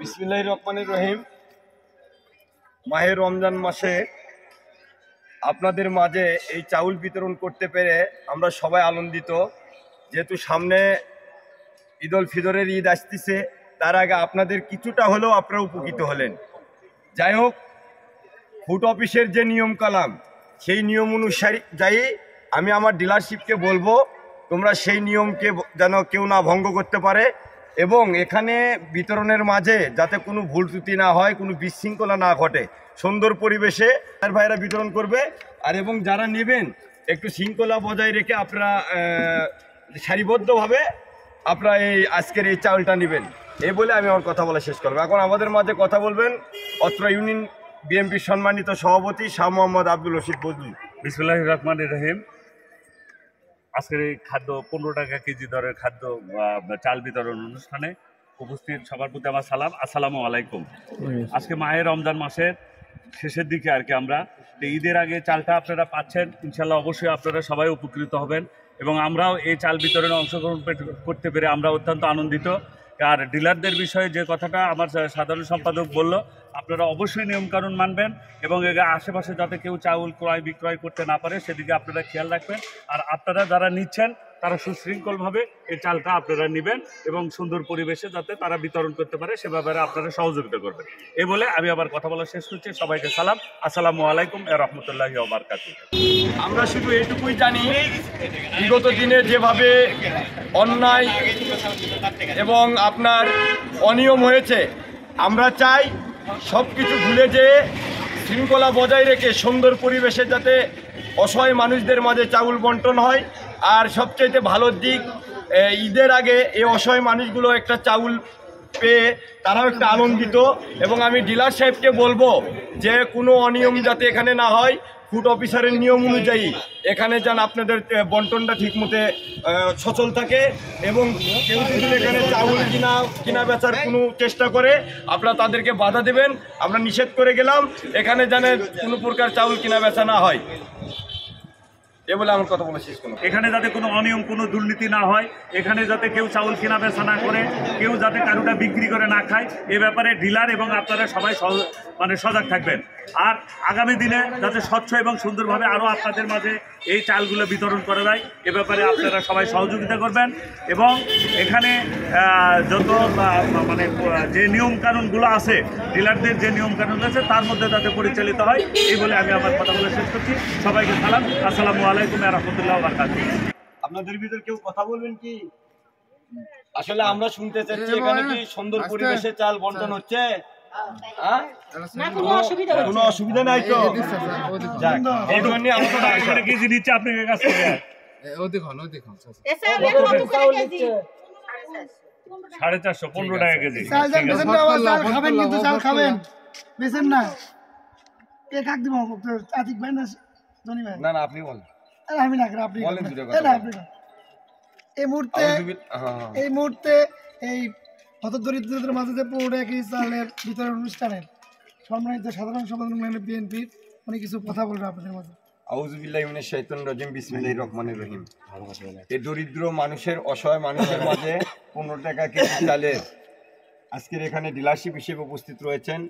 বিসমিল্লাহির রহমানির রহিম। মাহে রমজান মাসে আপনাদের মাঝে এই চাউল বিতরণ করতে পেরে আমরা সবাই আনন্দিত। যেহেতু সামনে ঈদ উল ফিতরের ঈদ আসতেছে, তার আগে আপনাদের কিছুটা হলেও আপনারা উপকৃত হলেন। যাই হোক, ফুড অফিসের যে নিয়ম কালাম সেই নিয়ম অনুযায়ী আমি আমার ডিলারশিপকে বলবো তোমরা সেই নিয়মকে যেন কেউ না ভঙ্গ করতে পারে, এবং এখানে বিতরণের মাঝে যাতে কোনো ভুল ত্রুটি না হয়, কোনো বিশৃঙ্খলা না ঘটে, সুন্দর পরিবেশে ভাইরা বিতরণ করবে। আর এবং যারা নেবেন একটু শৃঙ্খলা বজায় রেখে আপনারা সারিবদ্ধভাবে আপনারা এই আজকের এই চাউলটা নেবেন। এই বলে আমি আমার কথা বলা শেষ করবো। এখন আমাদের মাঝে কথা বলবেন অত্র ইউনিয়ন বিএনপির সম্মানিত সভাপতি শাহ মোহাম্মদ আব্দুল রশিদ বজলু। বিসমিল্লাহির রহমানির রহিম। আজকের এই খাদ্য 15 টাকা কেজি দরের খাদ্য চাল বিতরণ অনুষ্ঠানে উপস্থিত সবার প্রতি আমার সালাম, আসসালামু আলাইকুম। আজকে মাহে রমজান মাসের শেষের দিকে আর কি আমরা ঈদের আগে চালটা আপনারা পাচ্ছেন, ইনশাল্লাহ অবশ্যই আপনারা সবাই উপকৃত হবেন এবং আমরাও এই চাল বিতরণে অংশগ্রহণ করতে পেরে আমরা অত্যন্ত আনন্দিত। আর ডিলারদের বিষয়ে যে কথাটা আমার সাধারণ সম্পাদক বলল, আপনারা অবশ্যই নিয়মকানুন মানবেন এবং আশেপাশে যাতে কেউ চাউল ক্রয় বিক্রয় করতে না পারে সেদিকে আপনারা খেয়াল রাখবেন। আর আপনারা যারা নিচ্ছেন তারা সুশৃঙ্খলভাবে এই চালটা আপনারা নেবেন এবং সুন্দর পরিবেশে যাতে তারা বিতরণ করতে পারে সে ব্যাপারে আপনারা সহযোগিতা করবেন। এই বলে আমি আবার কথা বলা শেষ করছি। সবাইকে সালাম, আসসালামু আলাইকুম রহমতুল্লাহি ওয়া বারাকাতুহু। আমরা শুধু এইটুকুই জানি, বিগত দিনে যেভাবে অন্যায় এবং আপনার অনিয়ম হয়েছে, আমরা চাই সব কিছু ভুলে যেয়ে শৃঙ্খলা বজায় রেখে সুন্দর পরিবেশে যাতে অসহায় মানুষদের মাঝে চাউল বন্টন হয়। আর সবচাইতে ভালো দিক, ঈদের আগে এই অসহায় মানুষগুলো একটা চাউল পেয়ে তারাও একটা আনন্দিত। এবং আমি ডিলার সাহেবকে বলবো যে কোনো অনিয়ম যাতে এখানে না হয়, ফুড অফিসারের নিয়ম অনুযায়ী এখানে যেন আপনাদের বন্টনটা ঠিকমতো সচল থাকে এবং কেউ যদি এখানে চাউল কিনা বেচার কোনো চেষ্টা করে আপনারা তাদেরকে বাধা দেবেন। আমরা নিষেধ করে গেলাম এখানে যেন কোনো প্রকার চাউল কিনা বেচা না হয়। এ বলে আমার কথা বলে শেষ করলাম। এখানে যাতে কোনো অনিয়ম, কোনো দুর্নীতি না হয়, এখানে যাতে কেউ চাউল কেনা বেচা না করে, কেউ যাতে কারোটা বিক্রি করে না খায়, এ ব্যাপারে ডিলার এবং আপনারা সবাই সজাগ থাকবেন। আর আগামী দিনে যাতে স্বচ্ছ এবং সুন্দরভাবে আরও আপনাদের মাঝে এই চালগুলো বিতরণ করা যায়, এ ব্যাপারে আপনারা সবাই সহযোগিতা করবেন এবং এখানে যত যে নিয়মকানুনগুলো আছে, ডিলারদের যে নিয়মকানুন আছে তার মধ্যে যাতে পরিচালিত হয়, এই বলে আমি আমার কথা বলে শেষ করছি। সবাইকে সালাম, আসসালামু আলাইকুম ওয়া রাহমাতুল্লাহি ওয়া বারাকাতুহু। আপনাদের ভিতর কেউ কথা বলবেন কি? আসলে আমরা শুনতে চাচ্ছি এখানে কি সুন্দর পরিবেশে চাল বন্টন হচ্ছে? কোনো অসুবিধা নাই তো? এই জন্য আমরা কেজি নিচ্ছে আপনাদের কাছ থেকে 450, 15 টাকা কেজি। খাবেন কিন্তু চাল খাবেন, বেচেন না। কে কাক দিব? আতিক ভাই না ধনী ভাই? না আপনি বলেন। আমি না, আপনি বলেন। এই মুহূর্তে এই হতদরিদ্রদের মাঝে যে 15 টাকা কেজি চালের বিতরণ অনুষ্ঠানের সম্মানিত সাধারণ সম্পাদক বিএনপির উনি কিছু কথা বলবেন আপনাদের মাঝে। আউযু বিল্লাহি মিনাশ শাইতানির রাজিম, বিসমিল্লাহির রহমানির রহিম। এই দরিদ্র মানুষের, অসহায় মানুষের মাঝে 15 টাকা কেজি চালের আজকের এখানে ডিলারশিপ হিসেবে উপস্থিত রয়েছেন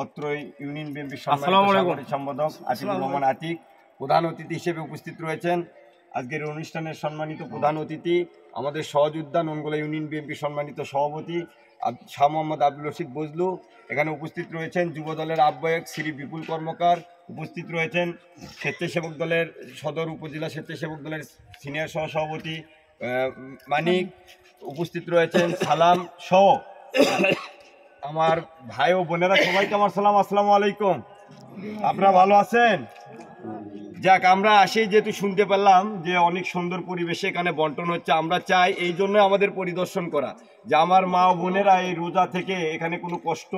অত্র ইউনিয়ন বিএনপির সম্মানিত সম্পাদক আতিকুর রহমান আতিক। প্রধান অতিথি হিসেবে উপস্থিত রয়েছেন আজকের অনুষ্ঠানের সম্মানিত প্রধান অতিথি আমাদের সহযোদ্ধা ননগোলা ইউনিয়ন বিএনপির সম্মানিত সভাপতি শাহ মোহাম্মদ আব্দুল রশিদ বজলু। এখানে উপস্থিত রয়েছেন যুব দলের আহ্বায়ক শ্রী বিপুল কর্মকার, উপস্থিত রয়েছেন স্বেচ্ছাসেবক দলের সদর উপজেলা স্বেচ্ছাসেবক দলের সিনিয়র সহসভাপতি মানিক, উপস্থিত রয়েছেন সালাম সহ আমার ভাই ও বোনেরা, সবাইকে আমার সালাম, আসসালামু আলাইকুম। আপনারা ভালো আছেন? যাক, আমরা আসি যেহেতু শুনতে পেলাম যে অনেক সুন্দর পরিবেশে এখানে বন্টন হচ্ছে, আমরা চাই এই জন্য আমাদের পরিদর্শন করা যে আমার মা ও বোনেরা এই রোজা থেকে এখানে কোনো কষ্ট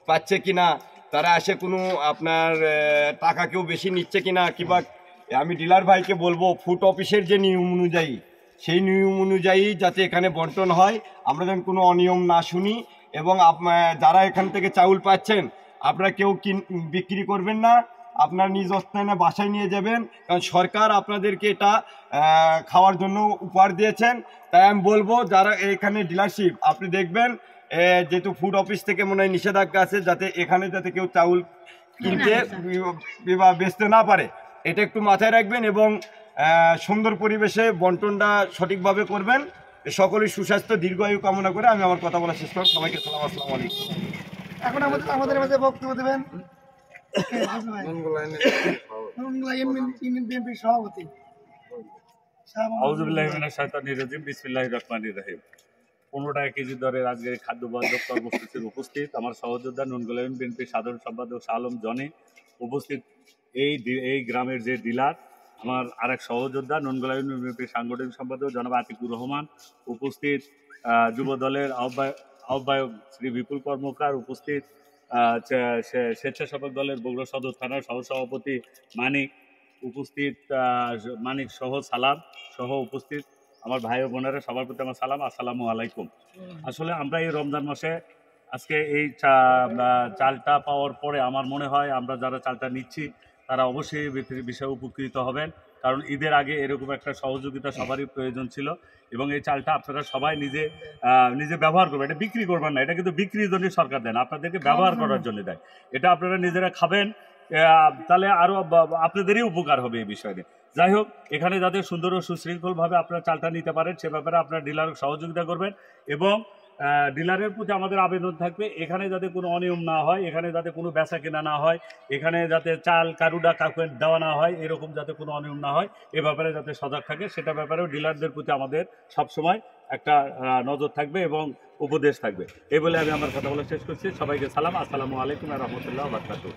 পাচ্ছে কিনা, তারা আসে কোনো আপনার টাকা কেউ বেশি নিচ্ছে কিনা, কিংবা আমি ডিলার ভাইকে বলবো ফুড অফিসের যে নিয়ম অনুযায়ী সেই নিয়ম অনুযায়ী যাতে এখানে বন্টন হয়, আমরা যেন কোনো অনিয়ম না শুনি। এবং যারা এখান থেকে চাউল পাচ্ছেন আপনারা কেউ বিক্রি করবেন না, আপনার নিজ স্থানে বাসায় নিয়ে যাবেন, কারণ সরকার আপনাদেরকে এটা খাওয়ার জন্য উপহার দিয়েছেন। তাই আমি বলবো যারা এখানে ডিলারশিপ আপনি দেখবেন যেহেতু ফুড অফিস থেকে মনে হয় নিষেধাজ্ঞা আছে যাতে এখানে যাতে কেউ চাউল কিনতে বা বেচতে না পারে, এটা একটু মাথায় রাখবেন এবং সুন্দর পরিবেশে বন্টনটা সঠিকভাবে করবেন। সকলের সুস্বাস্থ্য দীর্ঘায়ু কামনা করে আমি আমার কথা বলা শেষ করব। সবাইকে সালাম, আসসালামু আলাইকুম। এখন আমাদের মাঝে বক্তব্য দেবেন বিএনপির সভাপতি। আউযুবিল্লাহি মিনাশ শাইতানির রাজিম, বিসমিল্লাহির রহমানির রহিম। 15 টাকা কেজি দরের আজকের খাদ্য বর্জক কর্মসূচির উপস্থিত আমার সহযোদ্ধা নুনগোলা ইউনিয়ন বিএনপির সাধারণ সম্পাদক শাহ আলম জনি, উপস্থিত এই গ্রামের যে ডিলার আমার আরেক সহযোদ্ধা নুনগোলা ইউনিয়ন বিএনপির সাংগঠনিক সম্পাদক জনাব আতিকুর রহমান, উপস্থিত যুব দলের আহ্বায়ক শ্রী বিপুল কর্মকার, উপস্থিত স্বেচ্ছাসেবক দলের বগুড়া সদর থানার সহসভাপতি মানিক, উপস্থিত মানিক সহ সালাম সহ উপস্থিত আমার ভাই ও বোনেরা, সবার প্রতি আমার সালাম, আসসালামু আলাইকুম। আসলে আমরা এই রমজান মাসে আজকে এই চালটা পাওয়ার পরে আমার মনে হয় আমরা যারা চালটা নিচ্ছি তারা অবশ্যই বিষয়ে উপকৃত হবেন, কারণ ঈদের আগে এরকম একটা সহযোগিতা সবারই প্রয়োজন ছিল এবং এই চালটা আপনারা সবাই নিজে ব্যবহার করবেন। এটা বিক্রি করবেন না, এটা কিন্তু বিক্রির জন্য সরকার দেন, আপনাদেরকে ব্যবহার করার জন্য দেয়। এটা আপনারা নিজেরা খাবেন, তাহলে আরও আপনাদেরই উপকার হবে এই বিষয়ে। যাই হোক, এখানে যাতে সুন্দর ও সুশৃঙ্খলভাবে আপনারা চালটা নিতে পারেন সে ব্যাপারে আপনারা ডিলার সহযোগিতা করবেন এবং ডিলারের প্রতি আমাদের আবেদন থাকবে এখানে যাতে কোনো অনিয়ম না হয়, এখানে যাতে কোনো বেচা কেনা না হয়, এখানে যাতে চাল কারুডা কাউকে দেওয়া না হয়, এরকম যাতে কোনো অনিয়ম না হয় এ ব্যাপারে যাতে সজাগ থাকে সেটা ব্যাপারেও ডিলারদের প্রতি আমাদের সবসময় একটা নজর থাকবে এবং উপদেশ থাকবে। এই বলে আমি আমার কথা বলা শেষ করছি। সবাইকে সালাম, আসসালামু আলাইকুম ওয়া রাহমাতুল্লাহি ওয়া বারাকাতুহু।